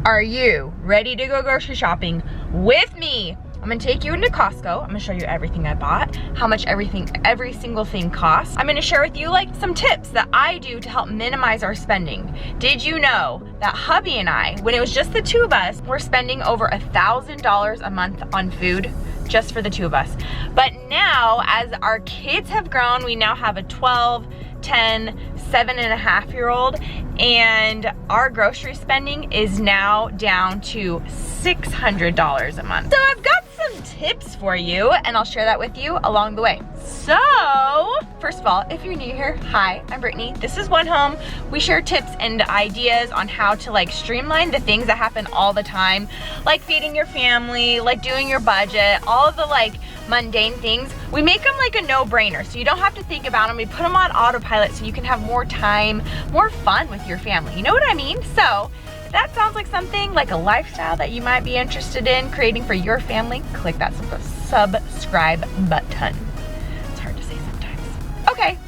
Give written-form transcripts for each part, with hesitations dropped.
Are you ready to go grocery shopping with me? I'm gonna take you into Costco. I'm gonna show you everything I bought, how much every single thing costs. I'm gonna share with you like some tips that I do to help minimize our spending. Did you know that hubby and I, when it was just the two of us, we're spending over $1,000 a month on food just for the two of us. But now, as our kids have grown, we now have a 12, 10, 7.5-year-old, and our grocery spending is now down to $600 a month. So I've got some tips for you, and I'll share that with you along the way. So, first of all, if you're new here, hi, I'm Brittany. This is One Home. We share tips and ideas on how to like streamline the things that happen all the time, like feeding your family, like doing your budget, all of the like mundane things. We make them like a no-brainer, so you don't have to think about them. We put them on autopilot so you can have more time, more fun with your family. You know what I mean? So, if that sounds like something, like a lifestyle that you might be interested in creating for your family, click that subscribe button. It's hard to say sometimes. Okay,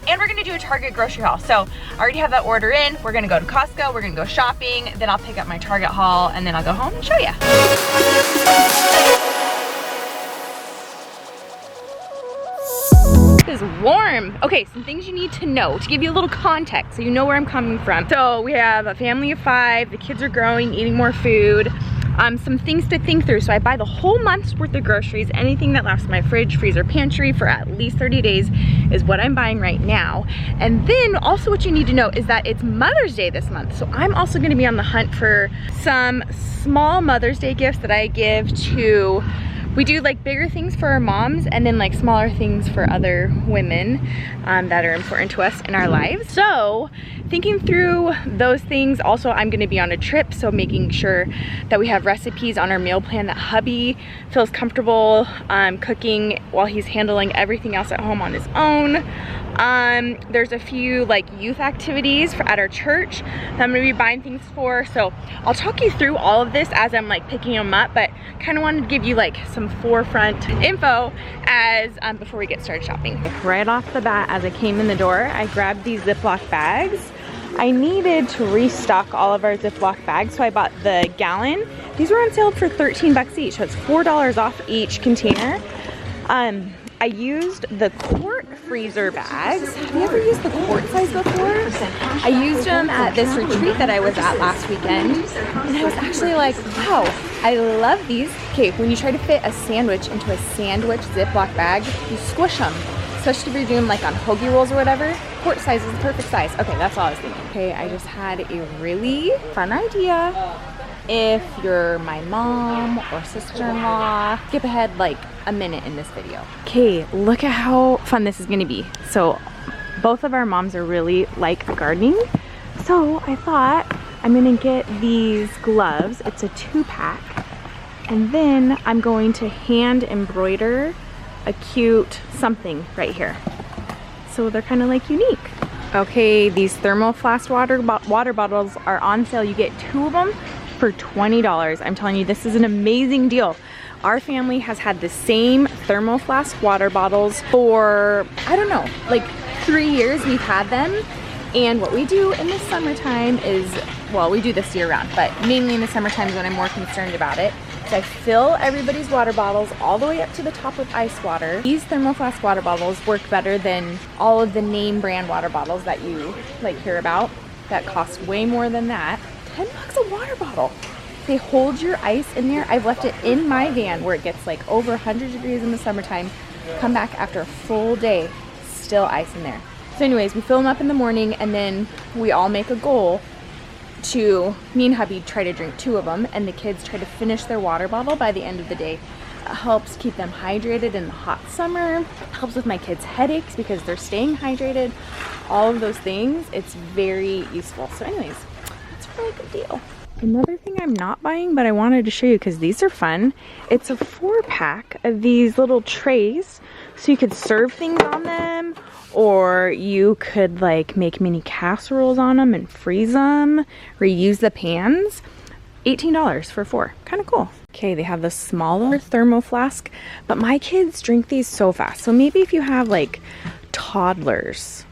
and we're gonna do a Target grocery haul. So I already have that order in. We're gonna go to Costco, we're gonna go shopping, then I'll pick up my Target haul, and then I'll go home and show you. Is warm. Okay, some things you need to know to give you a little context so you know where I'm coming from. So we have a family of 5, the kids are growing, eating more food, some things to think through. So I buy the whole month's worth of groceries. Anything that lasts my fridge, freezer, pantry for at least 30 days is what I'm buying right now. And then also what you need to know is that it's Mother's Day this month. So I'm also gonna be on the hunt for some small Mother's Day gifts that I give to, we do like bigger things for our moms and then like smaller things for other women that are important to us in our lives. So thinking through those things, also I'm gonna be on a trip, so making sure that we have recipes on our meal plan that hubby feels comfortable cooking while he's handling everything else at home on his own. There's a few like youth activities at our church that I'm gonna be buying things for. So I'll talk you through all of this as I'm like picking them up, but kind of wanted to give you like some forefront info as before we get started shopping. Right off the bat, as I came in the door, I grabbed these Ziploc bags. I needed to restock all of our Ziploc bags, so I bought the gallon. These were on sale for 13 bucks each, so it's $4 off each container. I used the quart freezer bags. Have you ever used the quart size before? I used them at this retreat that I was at last weekend, and I was actually like, wow, I love these. Okay, when you try to fit a sandwich into a sandwich Ziploc bag, you squish them. Especially if you're doing like on hoagie rolls or whatever, quart size is the perfect size. Okay, that's all I was thinking. Okay, I just had a really fun idea. If you're my mom or sister-in-law, skip ahead like a minute in this video. Okay, look at how fun this is gonna be. So both of our moms are really like gardening. So I thought I'm gonna get these gloves. It's a 2-pack. And then I'm going to hand embroider a cute something right here. So they're kind of like unique. Okay, these thermal flask water bottles are on sale. You get 2 of them for $20. I'm telling you, this is an amazing deal. Our family has had the same thermal flask water bottles for, I don't know, like 3 years we've had them. And what we do in the summertime is, well, we do this year round, but mainly in the summertime is when I'm more concerned about it. So I fill everybody's water bottles all the way up to the top with ice water. These thermal flask water bottles work better than all of the name brand water bottles that you like hear about that cost way more than that. 10 bucks a water bottle. They hold your ice in there. I've left it in my van where it gets like over 100 degrees in the summertime. Come back after a full day, still ice in there. So anyways, we fill them up in the morning, and then we all make a goal to, me and hubby try to drink 2 of them, and the kids try to finish their water bottle by the end of the day. It helps keep them hydrated in the hot summer. It helps with my kids' headaches because they're staying hydrated. All of those things, it's very useful. So anyways, it's a really good deal. Another thing I'm not buying, but I wanted to show you because these are fun. It's a 4-pack of these little trays, so you could serve things on them, or you could like make mini casseroles on them and freeze them, reuse the pans. $18 for 4, kind of cool. Okay, they have the smaller thermal flask, but my kids drink these so fast. So maybe if you have like toddlers,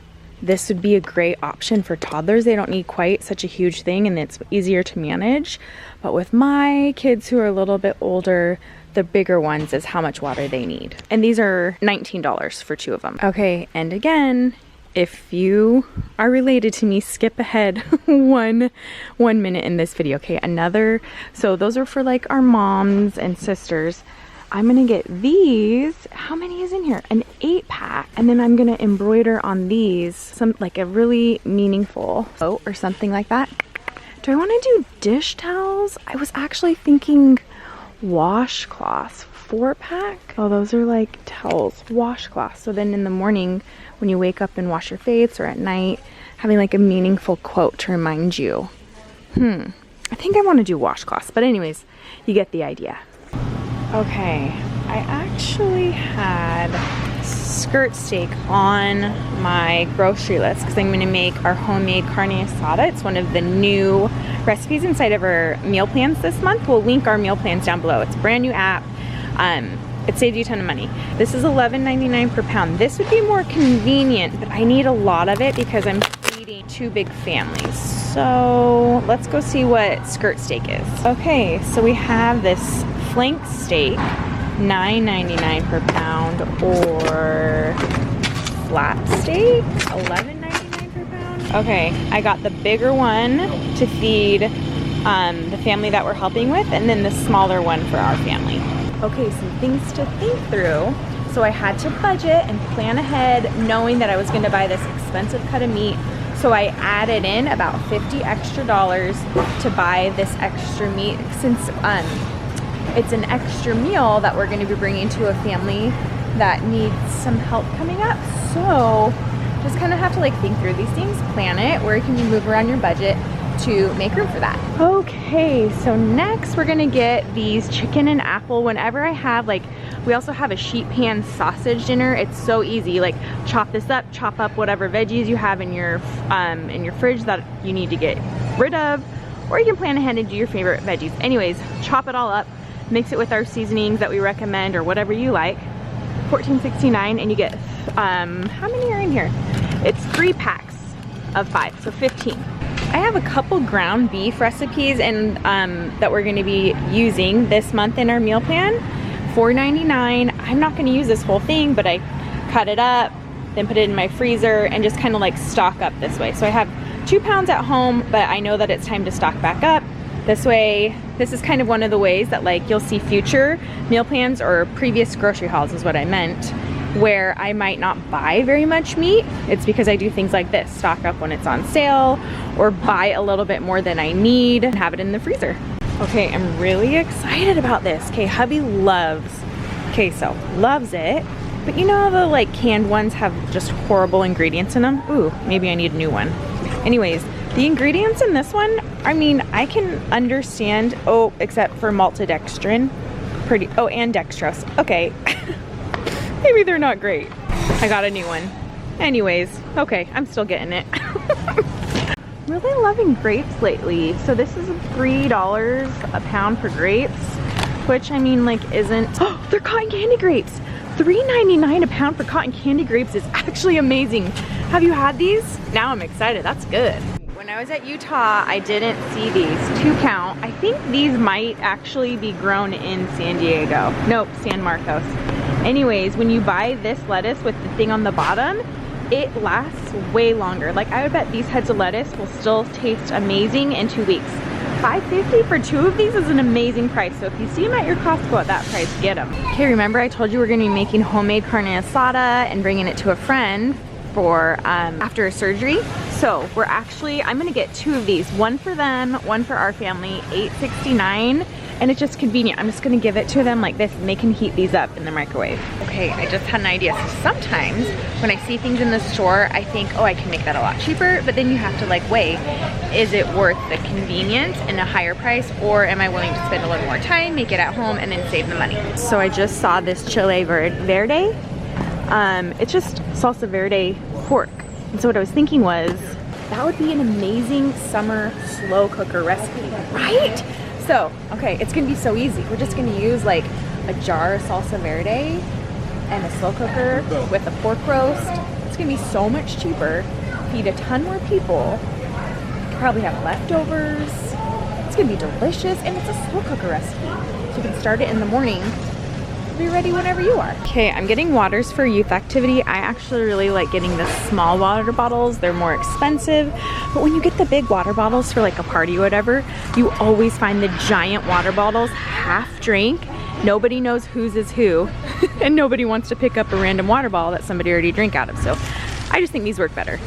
this would be a great option for toddlers. They don't need quite such a huge thing and it's easier to manage. But with my kids who are a little bit older, the bigger ones is how much water they need. And these are $19 for 2 of them. Okay, and again, if you are related to me, skip ahead one minute in this video. Okay, so those are for like our moms and sisters. I'm gonna get these. How many is in here? An 8-pack. And then I'm gonna embroider on these some like a really meaningful coat or something like that. Do I wanna do dish towels? I was actually thinking washcloths. 4-pack. Oh, those are like towels, washcloths. So then in the morning when you wake up and wash your face, or at night, having like a meaningful quote to remind you. I think I want to do washcloths, but anyways, you get the idea. Okay, I actually had skirt steak on my grocery list because I'm going to make our homemade carne asada. It's one of the new recipes inside of our meal plans this month. We'll link our meal plans down below. It's a brand new app. It saves you a ton of money. This is $11.99 per pound. This would be more convenient, but I need a lot of it because I'm feeding 2 big families. So let's go see what skirt steak is. Okay, so we have this flank steak, $9.99 per pound, or flat steak, $11.99 per pound. Okay, I got the bigger one to feed the family that we're helping with, and then the smaller one for our family. Okay, some things to think through. So I had to budget and plan ahead, knowing that I was going to buy this expensive cut of meat. So I added in about $50 extra to buy this extra meat, since it's an extra meal that we're going to be bringing to a family that needs some help coming up. So just kind of have to like think through these things, plan it, where can you move around your budget to make room for that. Okay, so next we're gonna get these chicken and apple. Whenever I have, like, we also have a sheet pan sausage dinner. It's so easy. Like, chop this up, chop up whatever veggies you have in your fridge that you need to get rid of, or you can plan ahead and do your favorite veggies. Anyways, chop it all up, mix it with our seasonings that we recommend or whatever you like. $14.69, and you get how many are in here? It's 3 packs of 5, so 15. I have a couple ground beef recipes and that we're going to be using this month in our meal plan. $4.99. I'm not going to use this whole thing, but I cut it up, then put it in my freezer and just kind of like stock up this way. So I have 2 pounds at home, but I know that it's time to stock back up. This way, this is kind of one of the ways that like you'll see future meal plans or previous grocery hauls is what I meant, where I might not buy very much meat. It's because I do things like this, stock up when it's on sale, or buy a little bit more than I need and have it in the freezer. Okay, I'm really excited about this. Okay, hubby loves queso, loves it. But you know the like canned ones have just horrible ingredients in them? Ooh, maybe I need a new one. Anyways, the ingredients in this one, I mean, I can understand, oh, except for maltodextrin, and dextrose. Okay. Maybe they're not great. I got a new one. Anyways, okay, I'm still getting it. Really loving grapes lately. So this is $3 a pound for grapes, which I mean like isn't, oh, they're cotton candy grapes. $3.99 a pound for cotton candy grapes is actually amazing. Have you had these? Now I'm excited, that's good. When I was at Utah, I didn't see these. 2 count. I think these might actually be grown in San Diego. Nope, San Marcos. Anyways, when you buy this lettuce with the thing on the bottom, it lasts way longer. Like, I would bet these heads of lettuce will still taste amazing in 2 weeks. $5.50 for 2 of these is an amazing price. So if you see them at your Costco at that price, get them. Okay, remember I told you we're gonna be making homemade carne asada and bringing it to a friend for after a surgery. So we're actually, I'm gonna get 2 of these, one for them, one for our family, $8.69. And it's just convenient. I'm just gonna give it to them like this and they can heat these up in the microwave. Okay, I just had an idea. So sometimes when I see things in the store, I think, oh, I can make that a lot cheaper, but then you have to like weigh, is it worth the convenience and a higher price, or am I willing to spend a little more time, make it at home, and then save the money? So I just saw this chile verde. It's just salsa verde pork. And so what I was thinking was, that would be an amazing summer slow cooker recipe, right? So, okay, it's gonna be so easy. We're just gonna use like a jar of salsa verde and a slow cooker with a pork roast. It's gonna be so much cheaper feed a ton more people. Probably have leftovers. It's gonna be delicious, and it's a slow cooker recipe. So you can start it in the morning. It'll be ready whenever you are. Okay, I'm getting waters for youth activity. I actually really like getting the small water bottles. They're more expensive, but when you get the big water bottles for like a party or whatever, you always find the giant water bottles half drink. Nobody knows whose is who, and nobody wants to pick up a random water bottle that somebody already drank out of. So I just think these work better.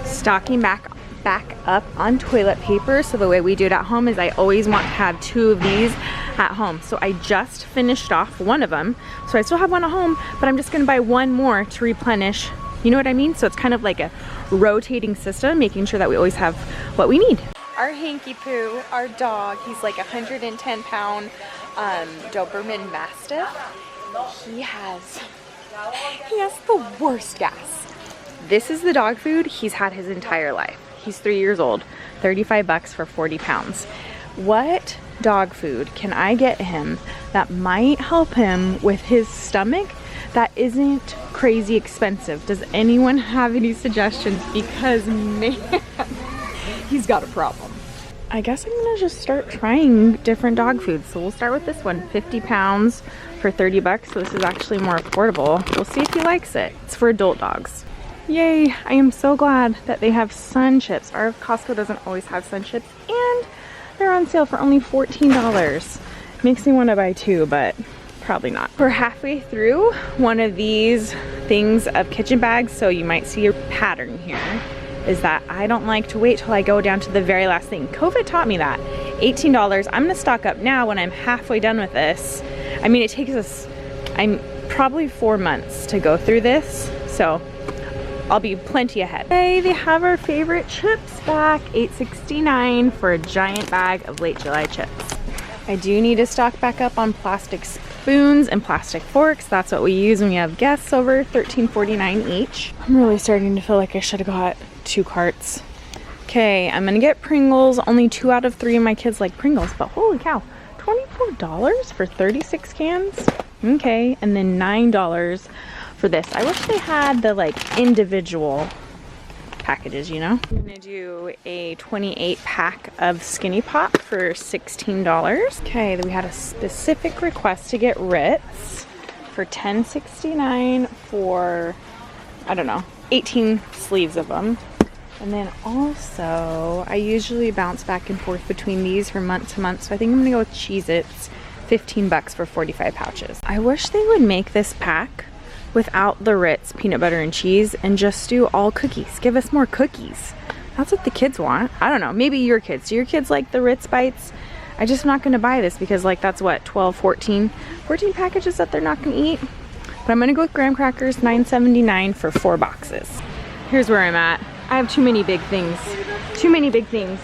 Stocking back up on toilet paper. So the way we do it at home is I always want to have 2 of these at home. So I just finished off one of them. So I still have one at home, but I'm just gonna buy one more to replenish. You know what I mean? So it's kind of like a rotating system, making sure that we always have what we need. Our Hanky Poo, our dog, he's like 110-pound Doberman Mastiff. He has the worst gas. This is the dog food he's had his entire life. He's 3 years old, 35 bucks for 40 pounds. What dog food can I get him that might help him with his stomach that isn't crazy expensive? Does anyone have any suggestions? Because man, he's got a problem. I guess I'm gonna just start trying different dog foods. So we'll start with this one, 50 pounds for 30 bucks. So this is actually more affordable. We'll see if he likes it. It's for adult dogs. Yay, I am so glad that they have Sun Chips. Our Costco doesn't always have Sun Chips, and they're on sale for only $14. Makes me want to buy 2, but probably not. We're halfway through one of these things of kitchen bags, so you might see a pattern here, is that I don't like to wait till I go down to the very last thing. COVID taught me that. $18, I'm gonna stock up now when I'm halfway done with this. I mean, it takes us, I'm probably 4 months to go through this, so I'll be plenty ahead. Hey, they have our favorite chips back. $8.69 for a giant bag of late July chips. I do need to stock back up on plastic spoons and plastic forks. That's what we use when we have guests over, $13.49 each. I'm really starting to feel like I should have got 2 carts. Okay, I'm gonna get Pringles. Only 2 out of 3 of my kids like Pringles, but holy cow, $24 for 36 cans? Okay, and then $9 for this. I wish they had the like individual packages, you know? I'm gonna do a 28 pack of Skinny Pop for $16. Okay, then we had a specific request to get Ritz for $10.69 for, I don't know, 18 sleeves of them. And then also, I usually bounce back and forth between these from month to month, so I think I'm gonna go with Cheez-Its, 15 bucks for 45 pouches. I wish they would make this pack without the Ritz peanut butter and cheese and just do all cookies. Give us more cookies. That's what the kids want. I don't know, maybe your kids. Do your kids like the Ritz bites? I just am not gonna buy this because like that's what, 12, 14 packages that they're not gonna eat. But I'm gonna go with graham crackers, $9.79 for 4 boxes. Here's where I'm at. I have too many big things. Too many big things.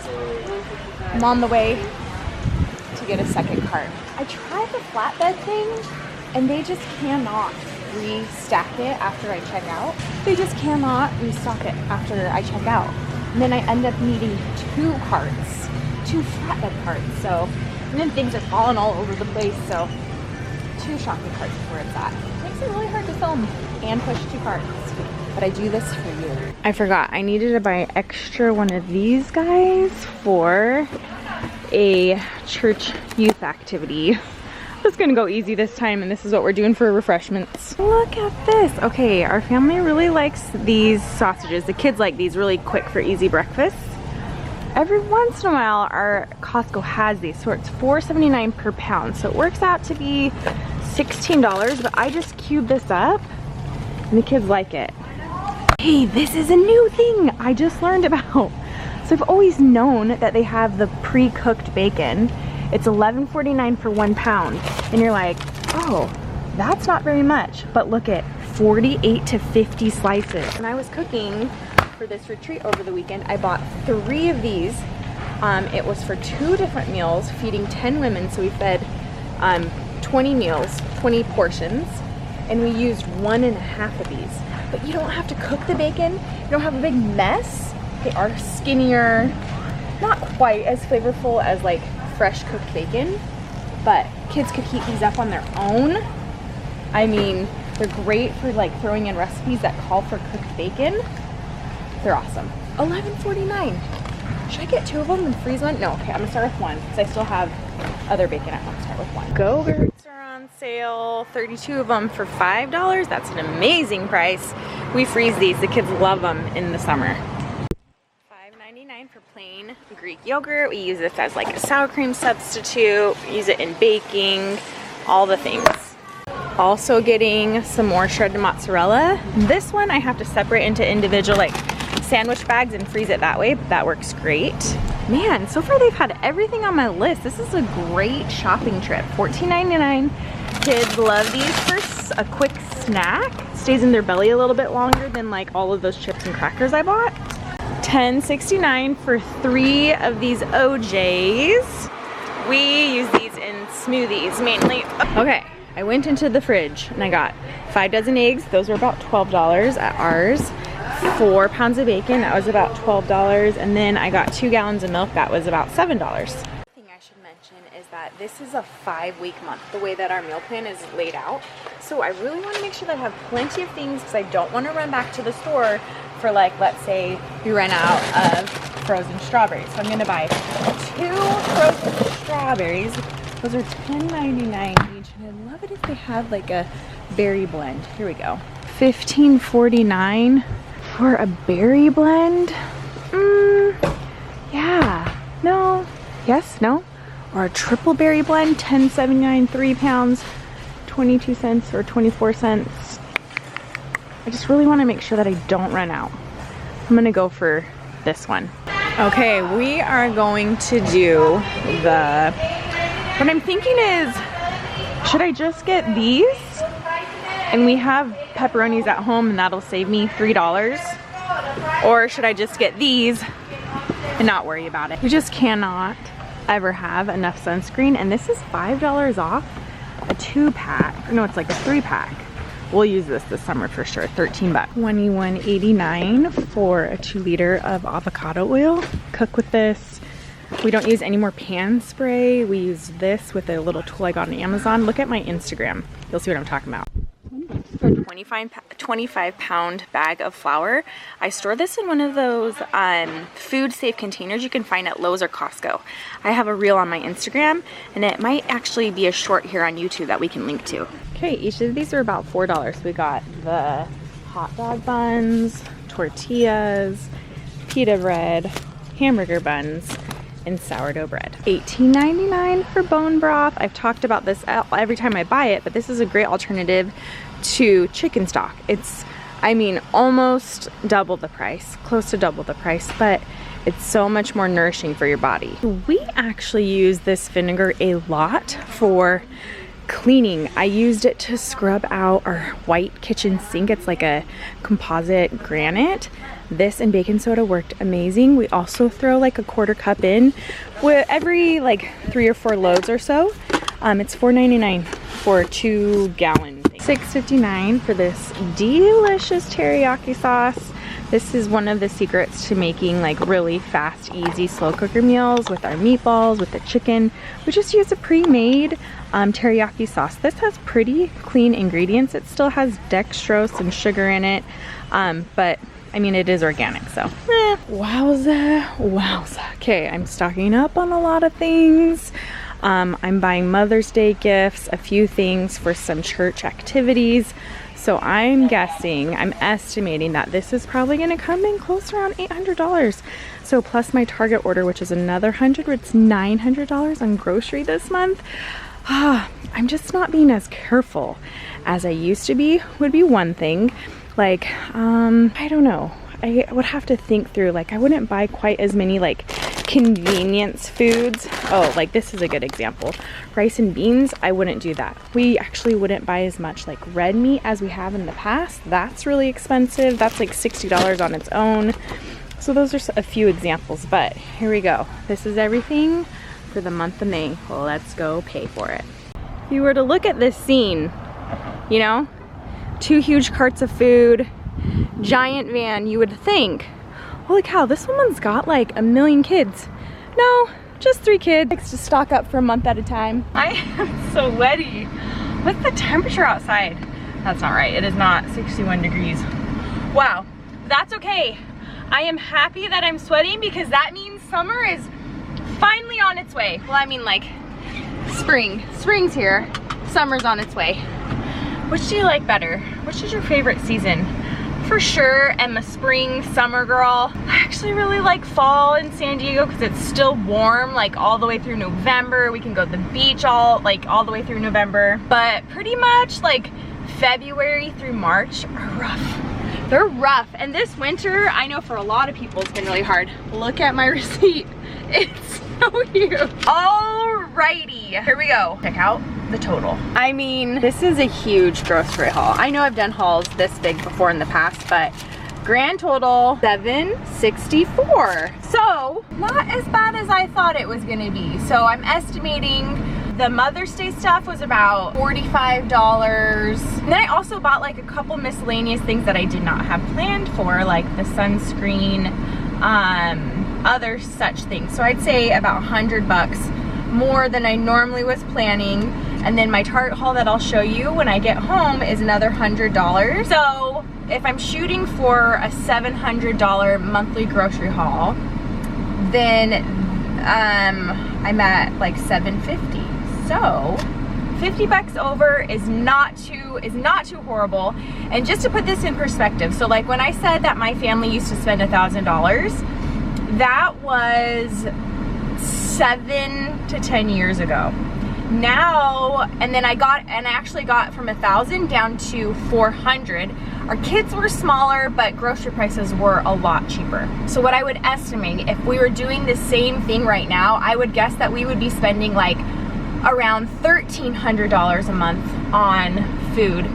I'm on the way to get a second cart. I tried the flatbed thing and they just cannot restack it after I check out. They just cannot restock it after I check out. And then I end up needing 2 carts, 2 flatbed carts. So, and then things are falling all over the place. So 2 shopping carts is where it's at. It makes it really hard to film and push 2 carts. But I do this for you. I forgot, I needed to buy extra one of these guys for a church youth activity. Just gonna go easy this time, and this is what we're doing for refreshments. Look at this. Okay, our family really likes these sausages. The kids like these, really quick for easy breakfast. Every once in a while, our Costco has these, so it's $4.79 per pound. So it works out to be $16, but I just cubed this up, and the kids like it. Hey, this is a new thing I just learned about. So I've always known that they have the pre-cooked bacon. It's $11.49 for 1 pound. And you're like, oh, that's not very much. But look at 48 to 50 slices. When I was cooking for this retreat over the weekend, I bought 3 of these. It was for 2 different meals, feeding 10 women. So we fed 20 meals, 20 portions. And we used 1.5 of these. But you don't have to cook the bacon. You don't have a big mess. They are skinnier, not quite as flavorful as like fresh cooked bacon, but kids could heat these up on their own. I mean, they're great for like throwing in recipes that call for cooked bacon. They're awesome. $11.49. Should I get 2 of them and freeze one? No, okay, I'm gonna start with 1 because I still have other bacon at home. Start with 1. Go-Gurts are on sale, 32 of them for $5. That's an amazing price. We freeze these, the kids love them in the summer. $5.99 for plain Greek yogurt. We use this as like a sour cream substitute, use it in baking, all the things. Also getting some more shredded mozzarella. This one I have to separate into individual like sandwich bags and freeze it that way, but that works great. Man, so far they've had everything on my list. This is a great shopping trip. $14.99. Kids love these for a quick snack. Stays in their belly a little bit longer than like all of those chips and crackers I bought. $10.69 for 3 of these OJs. We use these in smoothies mainly. Okay, I went into the fridge and I got 5 dozen eggs. Those were about $12 at ours. 4 pounds of bacon, that was about $12, and then I got 2 gallons of milk, that was about $7. The thing I should mention is that this is a 5-week month, the way that our meal plan is laid out. So I really want to make sure that I have plenty of things because I don't want to run back to the store for like, let's say we run out of frozen strawberries. So I'm going to buy 2 frozen strawberries. Those are $10.99 each, and I love it if they have like a berry blend. Here we go. $15.49 for a berry blend. Yeah, no, yes, no. Or a triple berry blend, $10.79, 3 pounds, 22 cents or 24 cents. I just really want to make sure that I don't run out. I'm gonna go for this one. Okay, we are going to do what I'm thinking is, should I just get these? And we have pepperonis at home and that'll save me $3. Or should I just get these and not worry about it? We just cannot ever have enough sunscreen, and this is $5 off a 2-pack. No, it's like a 3-pack. We'll use this summer for sure. 13 bucks. $21.89 for a 2-liter of avocado oil. Cook with this. We don't use any more pan spray. We use this with a little tool I got on Amazon. Look at my Instagram. You'll see what I'm talking about. For a 25-pound bag of flour. I store this in one of those food safe containers you can find at Lowe's or Costco. I have a reel on my Instagram, and it might actually be a short here on YouTube that we can link to. Okay, each of these are about $4. We got the hot dog buns, tortillas, pita bread, hamburger buns, and sourdough bread. $18.99 for bone broth. I've talked about this every time I buy it, but this is a great alternative to chicken stock. It's, I mean, almost double the price, close to double the price, but it's so much more nourishing for your body. We actually use this vinegar a lot for cleaning. I used it to scrub out our white kitchen sink. It's like a composite granite. This and baking soda worked amazing. We also throw like a 1/4 cup in with every like 3 or 4 loads or so. It's $4.99 for a 2-gallon thing. $6.59 for this delicious teriyaki sauce. This is one of the secrets to making like really fast, easy, slow cooker meals with our meatballs, with the chicken. We just use a pre-made teriyaki sauce. This has pretty clean ingredients. It still has dextrose and sugar in it, but I mean, it is organic, so wowza, wowza. Okay, I'm stocking up on a lot of things. I'm buying Mother's Day gifts, a few things for some church activities. So I'm estimating that this is probably gonna come in close around $800. So plus my Target order, which is another $100, it's $900 on grocery this month. I'm just not being as careful as I used to be, would be one thing. Like, I don't know. I would have to think through, like, I wouldn't buy quite as many like convenience foods. Oh, like this is a good example. Rice and beans, I wouldn't do that. We actually wouldn't buy as much like red meat as we have in the past. That's really expensive. That's like $60 on its own. So those are a few examples, but here we go. This is everything for the month of May. Well, let's go pay for it. If you were to look at this scene, you know, 2 huge carts of food, giant van, you would think, holy cow, this woman's got like 1 million kids. No, just 3 kids. Likes to stock up for a month at a time. I am so sweaty. What's the temperature outside? That's not right. It is not 61 degrees. Wow, that's okay. I am happy that I'm sweating because that means summer is finally on its way. Well, I mean like spring. Spring's here, summer's on its way. Which do you like better? Which is your favorite season? For sure, I'm a spring, summer girl. I actually really like fall in San Diego because it's still warm, like all the way through November. We can go to the beach all the way through November. But pretty much like February through March are rough. They're rough. And this winter, I know for a lot of people, it's been really hard. Look at my receipt. It's so huge. Alrighty, here we go. Check out the total. I mean, this is a huge grocery haul. I know I've done hauls this big before in the past, but grand total $764. So not as bad as I thought it was gonna be. So I'm estimating the Mother's Day stuff was about $45. And then I also bought like a couple miscellaneous things that I did not have planned for, like the sunscreen, other such things. So I'd say about $100 more than I normally was planning. And then my Target haul that I'll show you when I get home is another $100. So if I'm shooting for a $700 monthly grocery haul, then I'm at like $750. So 50 bucks over is not too horrible. And just to put this in perspective, so like when I said that my family used to spend $1,000, that was 7 to 10 years ago. Now, and then I actually got from 1,000 down to 400. Our kids were smaller, but grocery prices were a lot cheaper. So what I would estimate, if we were doing the same thing right now, I would guess that we would be spending like around $1,300 a month on food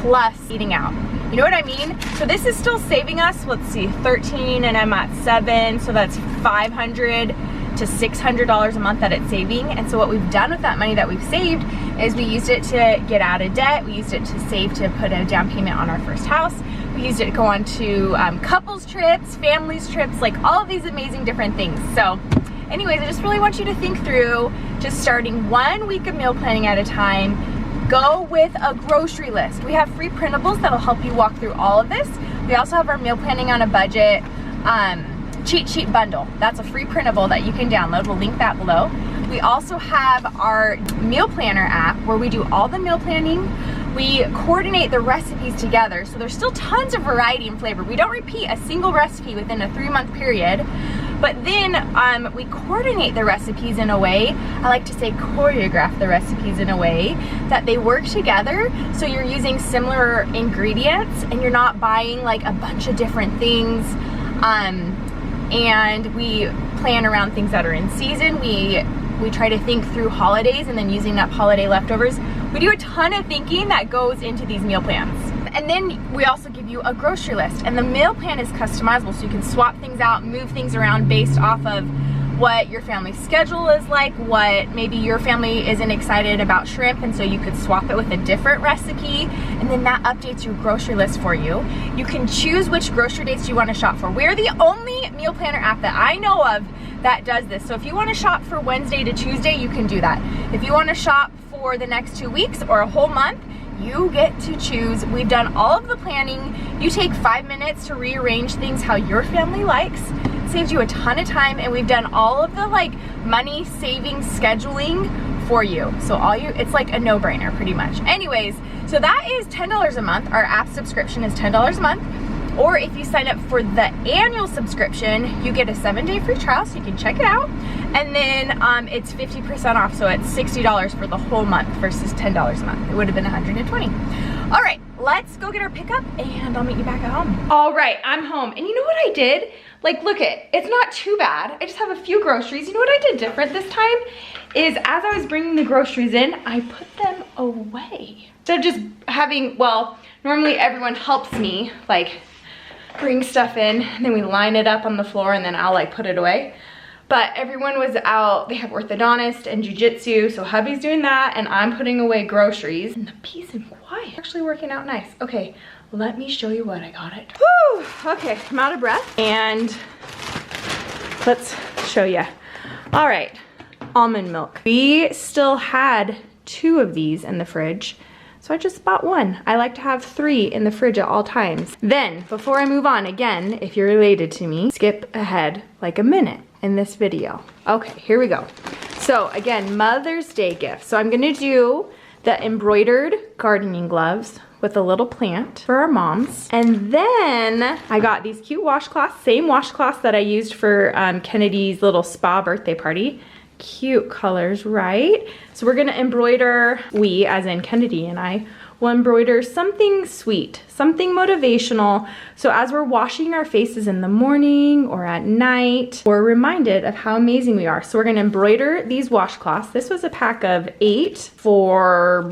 plus eating out. You know what I mean? So this is still saving us, let's see, 13 and I'm at 7, so that's $500 to $600 a month that it's saving. And so what we've done with that money that we've saved is we used it to get out of debt. We used it to save to put a down payment on our first house. We used it to go on to couples trips, families trips, like all of these amazing different things. So anyways, I just really want you to think through just starting 1 week of meal planning at a time. Go with a grocery list. We have free printables that'll help you walk through all of this. We also have our meal planning on a budget cheat sheet bundle. That's a free printable that you can download. We'll link that below. We also have our meal planner app where we do all the meal planning. We coordinate the recipes together, so there's still tons of variety and flavor. We don't repeat a single recipe within a 3-month period, but then we coordinate the recipes in a way, I like to say choreograph the recipes in a way that they work together, so you're using similar ingredients and you're not buying like a bunch of different things. And we plan around things that are in season. We try to think through holidays and then using up holiday leftovers. We do a ton of thinking that goes into these meal plans. And then we also give you a grocery list, and the meal plan is customizable, so you can swap things out, move things around based off of what your family's schedule is like, what maybe your family isn't excited about shrimp, and so you could swap it with a different recipe, and then that updates your grocery list for you. You can choose which grocery dates you want to shop for. We're the only meal planner app that I know of that does this. So if you want to shop for Wednesday to Tuesday, you can do that. If you want to shop for the next 2 weeks or a whole month, you get to choose. We've done all of the planning. You take 5 minutes to rearrange things how your family likes. It saves you a ton of time, and we've done all of the like money saving scheduling for you. So it's like a no-brainer pretty much. Anyways, so that is $10 a month. Our app subscription is $10 a month. Or if you sign up for the annual subscription, you get a 7-day free trial, so you can check it out. And then it's 50% off, so it's $60 for the whole month versus $10 a month. It would have been $120. All right, let's go get our pickup and I'll meet you back at home. All right, I'm home. And you know what I did? Like, look it's not too bad. I just have a few groceries. You know what I did different this time? Is as I was bringing the groceries in, I put them away. Instead of just having, well, normally everyone helps me, like, bring stuff in, and then we line it up on the floor, and then I'll like put it away. But everyone was out. They have orthodontist and jujitsu, so hubby's doing that, and I'm putting away groceries. And the peace and quiet actually working out nice. Okay, let me show you what I got it. Whew, okay, I'm out of breath, and let's show you. All right, almond milk. We still had 2 of these in the fridge. So I just bought one. I like to have 3 in the fridge at all times. Then, before I move on, again, if you're related to me, skip ahead like a minute in this video. Okay, here we go. So again, Mother's Day gift. So I'm gonna do the embroidered gardening gloves with a little plant for our moms. And then I got these cute washcloths, same washcloths that I used for Kennedy's little spa birthday party. Cute colors, right? So we're gonna embroider, we as in Kennedy and I, will embroider something sweet, something motivational. So as we're washing our faces in the morning or at night, we're reminded of how amazing we are. So we're gonna embroider these washcloths. This was a pack of 8 for,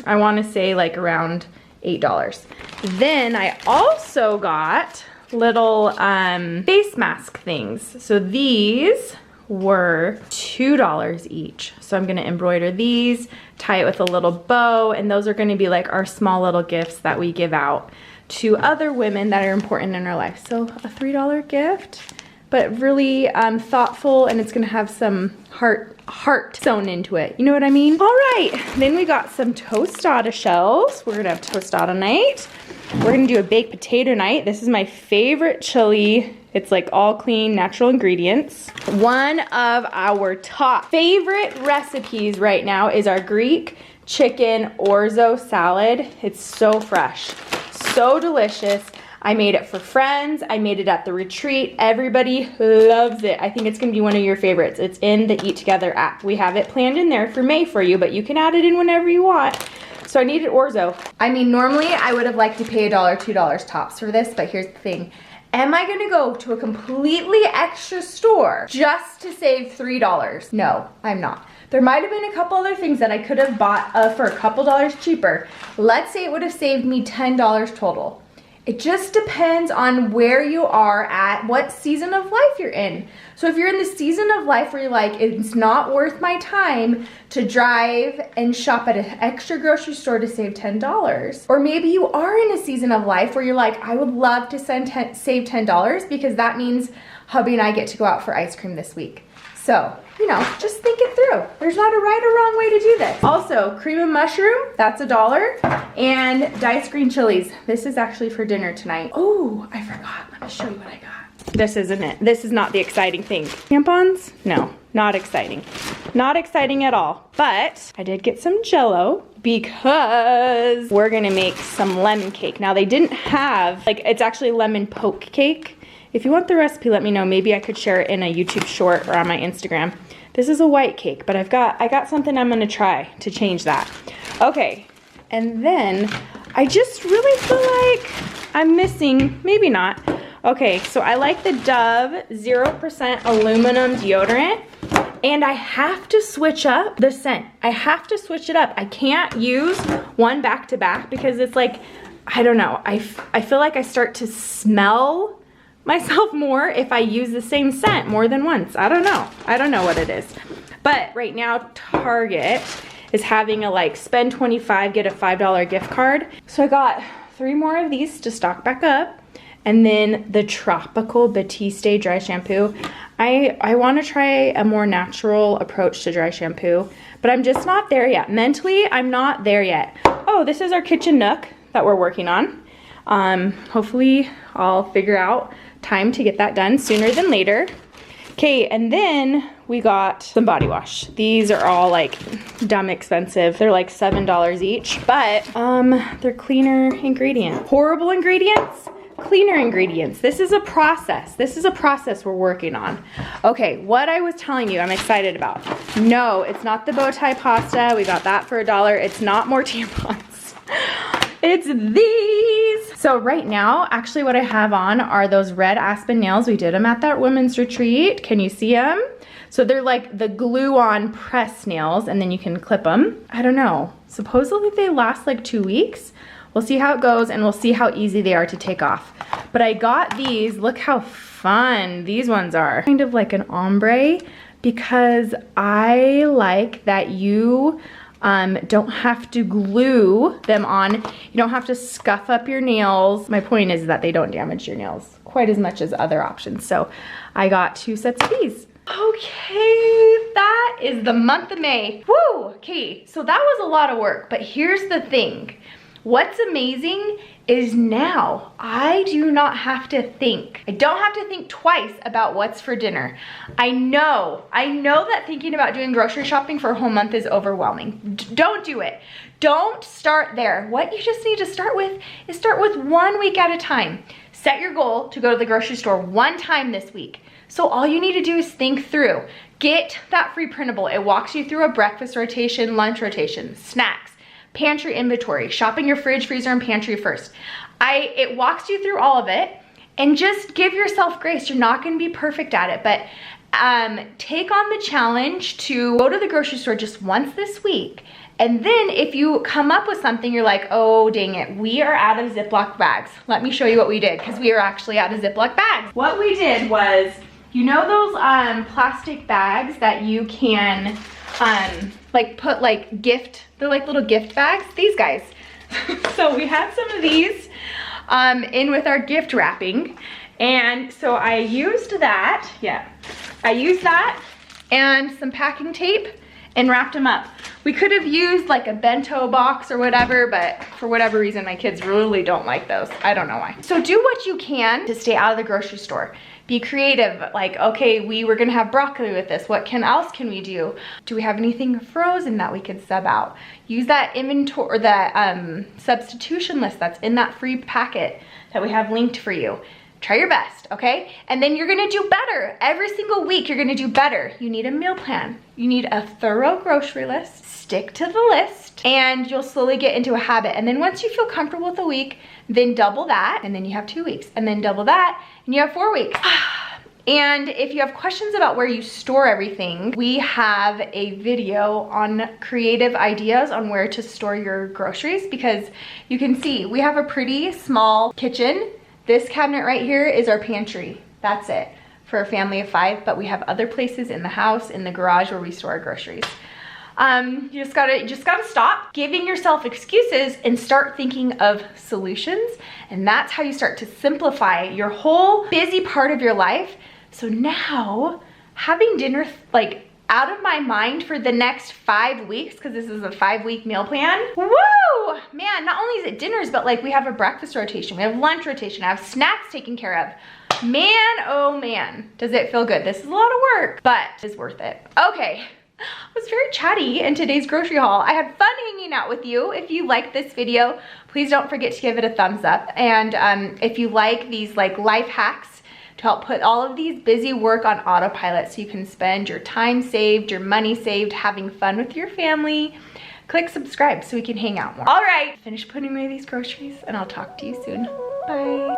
I wanna say like around $8. Then I also got little face mask things. So these were $2 each. So I'm gonna embroider these, tie it with a little bow, and those are gonna be like our small little gifts that we give out to other women that are important in our life. So a $3 gift, but really thoughtful, and it's gonna have some heart sewn into it. You know what I mean? All right, then we got some tostada shells. We're gonna have tostada night. We're gonna do a baked potato night. This is my favorite chili. It's like all clean, natural ingredients. One of our top favorite recipes right now is our Greek chicken orzo salad. It's so fresh, so delicious. I made it for friends. I made it at the retreat. Everybody loves it. I think it's gonna be one of your favorites. It's in the Eat Together app. We have it planned in there for May for you, but you can add it in whenever you want. So I needed orzo. I mean, normally I would have liked to pay $1, $2 tops for this, but here's the thing. Am I gonna go to a completely extra store just to save $3? No, I'm not. There might have been a couple other things that I could have bought for a couple dollars cheaper. Let's say it would have saved me $10 total. It just depends on where you are at, what season of life you're in. So if you're in the season of life where you're like, it's not worth my time to drive and shop at an extra grocery store to save $10. Or maybe you are in a season of life where you're like, I would love to save $10 because that means hubby and I get to go out for ice cream this week. So, you know, just think it through. There's not a right or wrong way to do this. Also, cream of mushroom, that's $1. And diced green chilies. This is actually for dinner tonight. Oh, I forgot. Let me show you what I got. This isn't it. This is not the exciting thing. Tampons? No, not exciting. Not exciting at all. But I did get some Jell-O because we're gonna make some lemon cake. Now they didn't have, like, it's actually lemon poke cake. If you want the recipe, let me know. Maybe I could share it in a YouTube short or on my Instagram. This is a white cake, but I got something I'm gonna try to change that. Okay, and then I just really feel like I'm missing, maybe not. Okay, so I like the Dove 0% aluminum deodorant, and I have to switch up the scent. I have to switch it up. I can't use one back to back because it's like, I don't know, I feel like I start to smell myself more if I use the same scent more than once. I don't know what it is. But right now Target is having a like spend $25 get a $5 gift card. So I got 3 more of these to stock back up. And then the Tropical Batiste dry shampoo. I want to try a more natural approach to dry shampoo, but I'm just not there yet. Mentally, I'm not there yet. Oh, this is our kitchen nook that we're working on. Hopefully I'll figure out time to get that done sooner than later. Okay, and then we got some body wash. These are all like dumb expensive. They're like $7 each, but they're cleaner ingredients. Horrible ingredients, cleaner ingredients. This is a process. This is a process we're working on. Okay, what I was telling you I'm excited about. No, it's not the bow tie pasta. We got that for $1. It's not more tampons. It's these. So right now, actually what I have on are those red aspen nails. We did them at that women's retreat. Can you see them? So they're like the glue-on press nails, and then you can clip them. I don't know. Supposedly they last like 2 weeks. We'll see how it goes, and we'll see how easy they are to take off. But I got these. Look how fun these ones are. Kind of like an ombre, because I like that you don't have to glue them on. You don't have to scuff up your nails. My point is that they don't damage your nails quite as much as other options. So I got 2 sets of these. Okay, that is the month of May. Woo, okay, so that was a lot of work, but here's the thing. What's amazing is now I do not have to think. I don't have to think twice about what's for dinner. I know that thinking about doing grocery shopping for a whole month is overwhelming. Don't do it. Don't start there. What you just need to start with is start with 1 week at a time. Set your goal to go to the grocery store 1 time this week. So all you need to do is think through. Get that free printable. It walks you through a breakfast rotation, lunch rotation, snacks, pantry inventory, shopping your fridge, freezer, and pantry first. It walks you through all of it, and just give yourself grace. You're not gonna be perfect at it, but take on the challenge to go to the grocery store just once this week. And then if you come up with something, you're like, oh, dang it, we are out of Ziploc bags. Let me show you what we did, because we are actually out of Ziploc bags. What we did was, you know those plastic bags that you can like put like gift, they're like little gift bags, these guys. So we had some of these in with our gift wrapping. And so I used that, I used that and some packing tape and wrapped them up. We could have used like a bento box or whatever, but for whatever reason, my kids really don't like those. I don't know why. So do what you can to stay out of the grocery store. Be creative, like, okay, we were gonna have broccoli with this. What else can we do? Do we have anything frozen that we could sub out? Use that inventory, or that substitution list that's in that free packet that we have linked for you. Try your best, okay? And then you're gonna do better. Every single week, you're gonna do better. You need a meal plan. You need a thorough grocery list. Stick to the list, and you'll slowly get into a habit. And then once you feel comfortable with a week, then double that, and then you have 2 weeks. And then double that, and you have 4 weeks. And if you have questions about where you store everything, we have a video on creative ideas on where to store your groceries, because you can see we have a pretty small kitchen. This cabinet right here is our pantry. That's it for a family of 5, but we have other places in the house, in the garage, where we store our groceries. You just gotta stop giving yourself excuses and start thinking of solutions. And that's how you start to simplify your whole busy part of your life. So now, having dinner like out of my mind for the next 5 weeks, because this is a 5-week meal plan. Woo! Man, not only is it dinners, but like we have a breakfast rotation, we have lunch rotation, I have snacks taken care of. Man, oh man, does it feel good? This is a lot of work, but it's worth it. Okay. I was very chatty in today's grocery haul. I had fun hanging out with you. If you liked this video, please don't forget to give it a thumbs up. And if you like these like life hacks to help put all of these busy work on autopilot so you can spend your time saved, your money saved, having fun with your family, click subscribe so we can hang out more. All right, finish putting away these groceries and I'll talk to you soon. Bye.